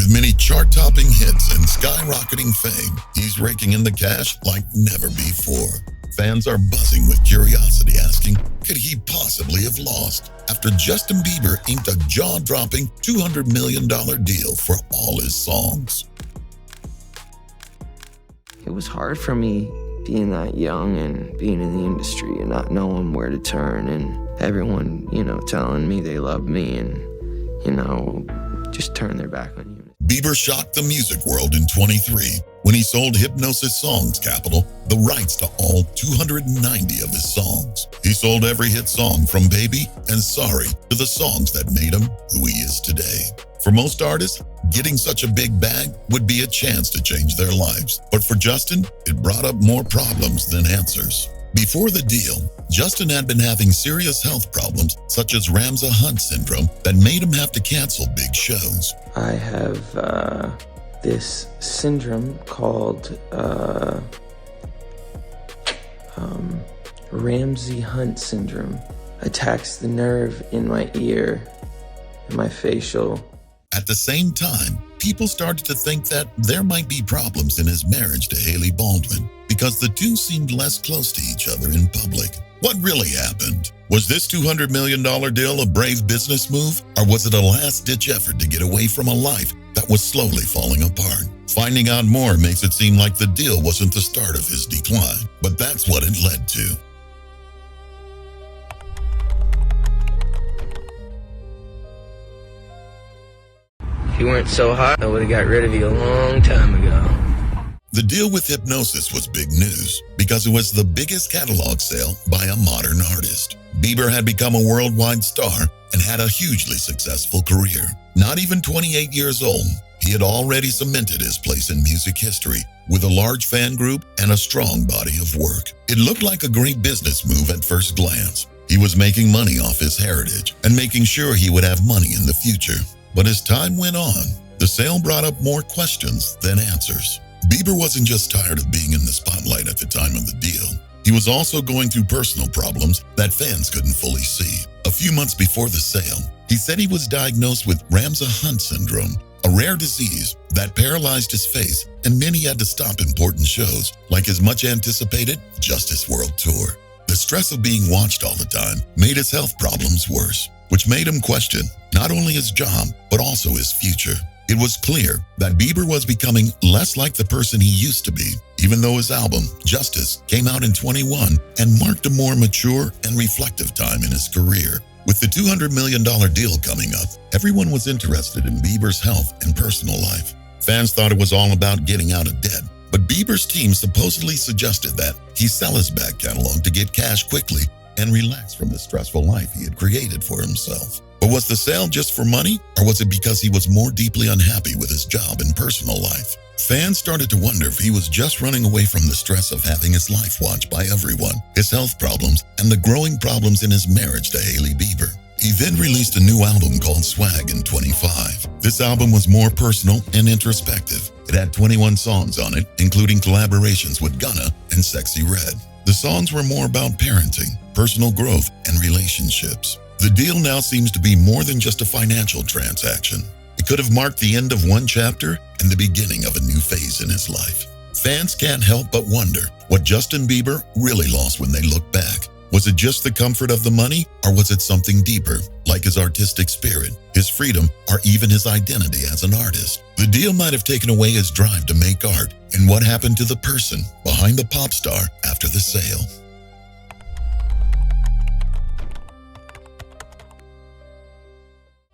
With many chart-topping hits and skyrocketing fame, he's raking in the cash like never before. Fans are buzzing with curiosity, asking, could he possibly have lost after Justin Bieber inked a jaw-dropping $200 million deal for all his songs? It was hard for me being that young and being in the industry and not knowing where to turn, and everyone, telling me they love me and, just turn their back on you. Bieber shocked the music world in 23 when he sold Hipgnosis Songs Capital the rights to all 290 of his songs. He sold every hit song from Baby and Sorry to the songs that made him who he is today. For most artists, getting such a big bag would be a chance to change their lives. But for Justin, it brought up more problems than answers. Before the deal, Justin had been having serious health problems such as Ramsay Hunt Syndrome that made him have to cancel big shows. I have this syndrome called Ramsay Hunt Syndrome. Attacks the nerve in my ear and my facial. At the same time, people started to think that there might be problems in his marriage to Hailey Baldwin because the two seemed less close to each other in public. What really happened? Was this $200 million deal a brave business move, or was it a last-ditch effort to get away from a life that was slowly falling apart? Finding out more makes it seem like the deal wasn't the start of his decline, but that's what it led to. If you weren't so hot, I would have got rid of you a long time ago. The deal with Hipgnosis was big news because it was the biggest catalog sale by a modern artist. Bieber had become a worldwide star and had a hugely successful career. Not even 28 years old, he had already cemented his place in music history with a large fan group and a strong body of work. It looked like a great business move at first glance. He was making money off his heritage and making sure he would have money in the future. But as time went on, the sale brought up more questions than answers. Bieber wasn't just tired of being in the spotlight at the time of the deal. He was also going through personal problems that fans couldn't fully see. A few months before the sale, he said he was diagnosed with Ramsay Hunt Syndrome, a rare disease that paralyzed his face and meant he had to stop important shows like his much-anticipated Justice World Tour. The stress of being watched all the time made his health problems worse, which made him question not only his job, but also his future. It was clear that Bieber was becoming less like the person he used to be, even though his album, Justice, came out in 21 and marked a more mature and reflective time in his career. With the $200 million deal coming up, everyone was interested in Bieber's health and personal life. Fans thought it was all about getting out of debt, but Bieber's team supposedly suggested that he sell his back catalog to get cash quickly and relax from the stressful life he had created for himself. But was the sale just for money, or was it because he was more deeply unhappy with his job and personal life? Fans started to wonder if he was just running away from the stress of having his life watched by everyone, his health problems, and the growing problems in his marriage to Hailey Bieber. He then released a new album called Swag in 25. This album was more personal and introspective. It had 21 songs on it, including collaborations with Gunna and Sexy Red. The songs were more about parenting, personal growth, and relationships. The deal now seems to be more than just a financial transaction. It could have marked the end of one chapter and the beginning of a new phase in his life. Fans can't help but wonder what Justin Bieber really lost when they look back. Was it just the comfort of the money, or was it something deeper, like his artistic spirit, his freedom, or even his identity as an artist? The deal might have taken away his drive to make art, and what happened to the person behind the pop star after the sale?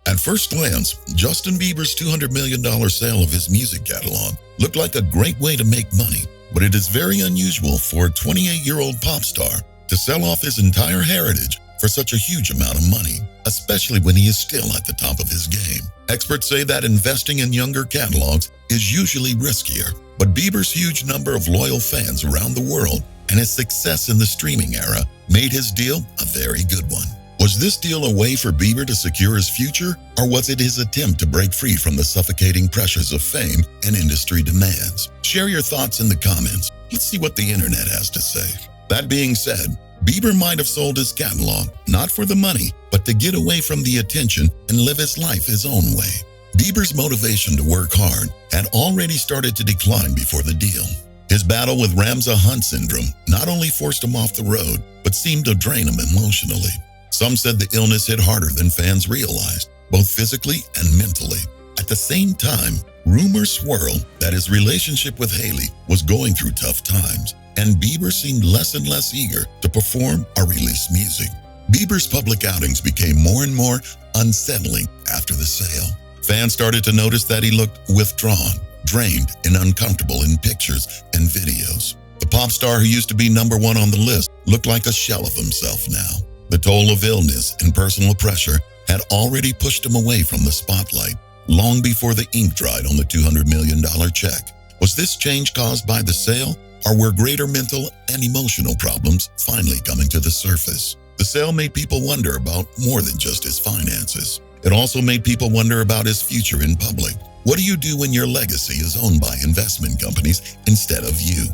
At first glance, Justin Bieber's $200 million sale of his music catalog looked like a great way to make money, but it is very unusual for a 28-year-old pop star to sell off his entire heritage for such a huge amount of money, especially when he is still at the top of his game. Experts say that investing in younger catalogs is usually riskier, but Bieber's huge number of loyal fans around the world and his success in the streaming era made his deal a very good one. Was this deal a way for Bieber to secure his future, or was it his attempt to break free from the suffocating pressures of fame and industry demands? Share your thoughts in the comments. Let's see what the internet has to say. That being said, Bieber might have sold his catalog, not for the money, but to get away from the attention and live his life his own way. Bieber's motivation to work hard had already started to decline before the deal. His battle with Ramsay Hunt Syndrome not only forced him off the road, but seemed to drain him emotionally. Some said the illness hit harder than fans realized, both physically and mentally. At the same time, rumors swirled that his relationship with Hailey was going through tough times, and Bieber seemed less and less eager to perform or release music. Bieber's public outings became more and more unsettling after the sale. Fans started to notice that he looked withdrawn, drained, and uncomfortable in pictures and videos. The pop star who used to be #1 on the list looked like a shell of himself now. The toll of illness and personal pressure had already pushed him away from the spotlight, long before the ink dried on the $200 million check. Was this change caused by the sale, or were greater mental and emotional problems finally coming to the surface? The sale made people wonder about more than just his finances. It also made people wonder about his future in public. What do you do when your legacy is owned by investment companies instead of you?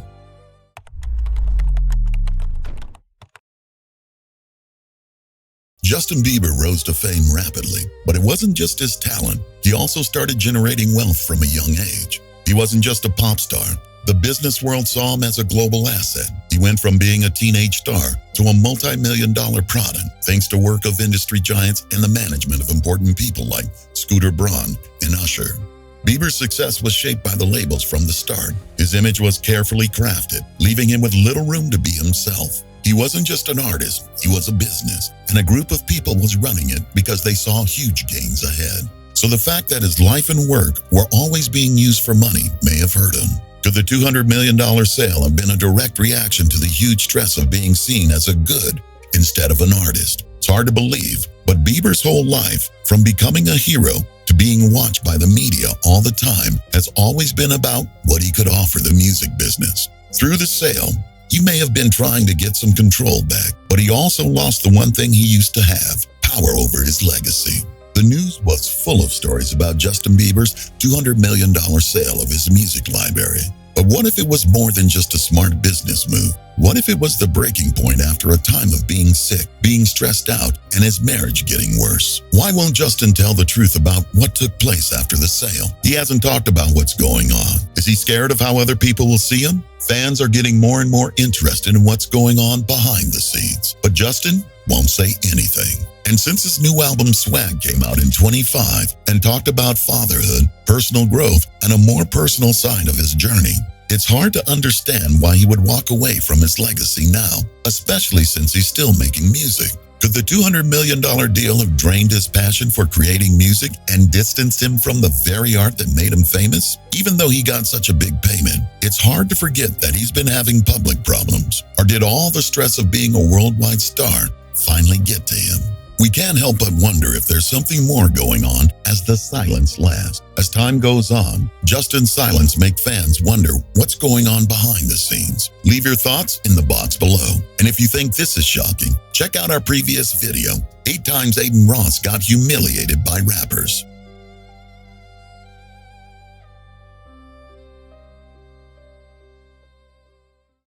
Justin Bieber rose to fame rapidly, but it wasn't just his talent. He also started generating wealth from a young age. He wasn't just a pop star. The business world saw him as a global asset. He went from being a teenage star to a multi-million-dollar product, thanks to work of industry giants and the management of important people like Scooter Braun and Usher. Bieber's success was shaped by the labels from the start. His image was carefully crafted, leaving him with little room to be himself. He wasn't just an artist, he was a business, and a group of people was running it because they saw huge gains ahead. So the fact that his life and work were always being used for money may have hurt him. Could the $200 million sale have been a direct reaction to the huge stress of being seen as a good instead of an artist? It's hard to believe, but Bieber's whole life, from becoming a hero to being watched by the media all the time, has always been about what he could offer the music business. Through the sale, he may have been trying to get some control back, but he also lost the one thing he used to have: power over his legacy. The news was full of stories about Justin Bieber's $200 million sale of his music library. But what if it was more than just a smart business move? What if it was the breaking point after a time of being sick, being stressed out, and his marriage getting worse? Why won't Justin tell the truth about what took place after the sale? He hasn't talked about what's going on. Is he scared of how other people will see him? Fans are getting more and more interested in what's going on behind the scenes. But Justin won't say anything. And since his new album Swag came out in 25 and talked about fatherhood, personal growth, and a more personal side of his journey, it's hard to understand why he would walk away from his legacy now, especially since he's still making music. Could the $200 million deal have drained his passion for creating music and distanced him from the very art that made him famous? Even though he got such a big payment, it's hard to forget that he's been having public problems. Or did all the stress of being a worldwide star finally get to him? We can't help but wonder if there's something more going on as the silence lasts. As time goes on, Justin's silence makes fans wonder what's going on behind the scenes. Leave your thoughts in the box below. And if you think this is shocking, check out our previous video, 8 times Aiden Ross got humiliated by rappers.